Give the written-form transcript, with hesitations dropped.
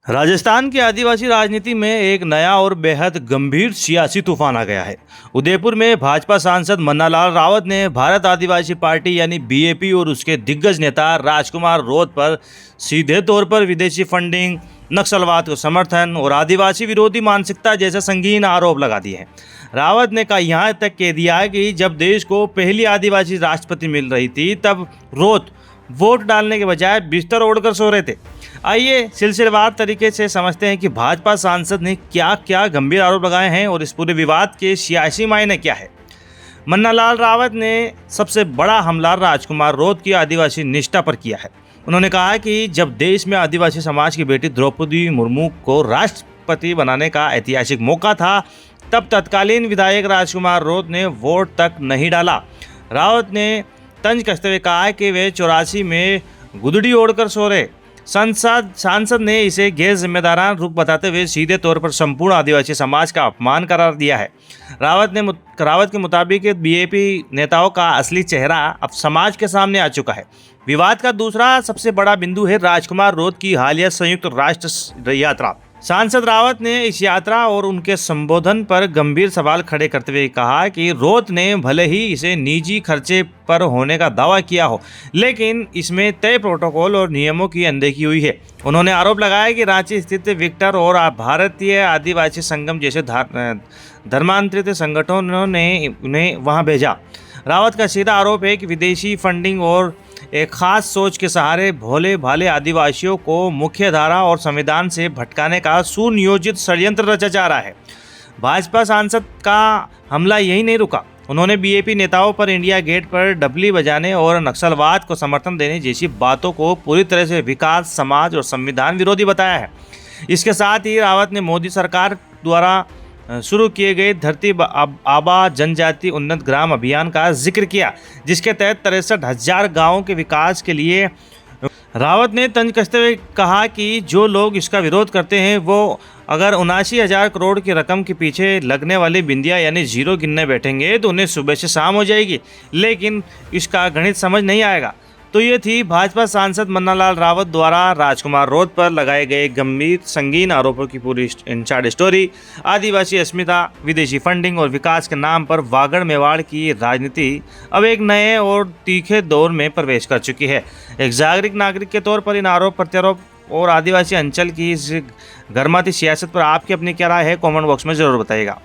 राजस्थान की आदिवासी राजनीति में एक नया और बेहद गंभीर सियासी तूफान आ गया है। उदयपुर में भाजपा सांसद मन्नालाल रावत ने भारत आदिवासी पार्टी यानी बीएपी और उसके दिग्गज नेता राजकुमार रोत पर सीधे तौर पर विदेशी फंडिंग, नक्सलवाद को समर्थन और आदिवासी विरोधी मानसिकता जैसे संगीन आरोप लगा दिए हैं। रावत ने कहा यहाँ तक कह दिया है कि जब देश को पहली आदिवासी राष्ट्रपति मिल रही थी तब रोत वोट डालने के बजाय बिस्तर ओढ़कर सो रहे थे। आइए सिलसिलेवार तरीके से समझते हैं कि भाजपा सांसद ने क्या क्या गंभीर आरोप लगाए हैं और इस पूरे विवाद के सियासी मायने क्या है। मन्नालाल रावत ने सबसे बड़ा हमला राजकुमार रोत की आदिवासी निष्ठा पर किया है। उन्होंने कहा कि जब देश में आदिवासी समाज की बेटी द्रौपदी मुर्मू को राष्ट्रपति बनाने का ऐतिहासिक मौका था, तब तत्कालीन विधायक राजकुमार रोत ने वोट तक नहीं डाला। रावत ने तंज कसते हुए कहा कि वे 84 में गुदड़ी ओढ़कर सो रहे। सांसद ने इसे गैर जिम्मेदाराना रुख बताते हुए सीधे तौर पर संपूर्ण आदिवासी समाज का अपमान करार दिया है। रावत के मुताबिक बीएपी नेताओं का असली चेहरा अब समाज के सामने आ चुका है। विवाद का दूसरा सबसे बड़ा बिंदु है राजकुमार रोत की हालिया संयुक्त राष्ट्र यात्रा। सांसद रावत ने इस यात्रा और उनके संबोधन पर गंभीर सवाल खड़े करते हुए कहा कि रोत ने भले ही इसे निजी खर्चे पर होने का दावा किया हो, लेकिन इसमें तय प्रोटोकॉल और नियमों की अनदेखी हुई है। उन्होंने आरोप लगाया कि रांची स्थित विक्टर और भारतीय आदिवासी संगम जैसे धर्मांतरित संगठनों ने उन्हें वहां भेजा। रावत का सीधा आरोप है कि विदेशी फंडिंग और एक खास सोच के सहारे भोले भाले आदिवासियों को मुख्य धारा और संविधान से भटकाने का सुनियोजित षड्यंत्र रचा जा रहा है। भाजपा सांसद का हमला यही नहीं रुका। उन्होंने बीएपी नेताओं पर इंडिया गेट पर डबली बजाने और नक्सलवाद को समर्थन देने जैसी बातों को पूरी तरह से विकास, समाज और संविधान विरोधी बताया है। इसके साथ ही रावत ने मोदी सरकार द्वारा शुरू किए गए धरती आबा जनजाति उन्नत ग्राम अभियान का जिक्र किया, जिसके तहत 63,000 गाँवों के विकास के लिए। रावत ने तंज कसते हुए कहा कि जो लोग इसका विरोध करते हैं वो अगर 79,000 करोड़ की रकम के पीछे लगने वाली बिंदिया यानी जीरो गिनने बैठेंगे तो उन्हें सुबह से शाम हो जाएगी, लेकिन इसका गणित समझ नहीं आएगा। तो ये थी भाजपा सांसद मन्नालाल रावत द्वारा राजकुमार रोत पर लगाए गए गंभीर संगीन आरोपों की पूरी इनसाइड स्टोरी। आदिवासी अस्मिता, विदेशी फंडिंग और विकास के नाम पर वागड़ मेवाड़ की राजनीति अब एक नए और तीखे दौर में प्रवेश कर चुकी है। एक जागरूक नागरिक के तौर पर इन आरोप प्रत्यारोप और आदिवासी अंचल की इस गर्माती सियासत पर आपकी अपनी क्या राय है, कमेंट बॉक्स में ज़रूर बताइएगा।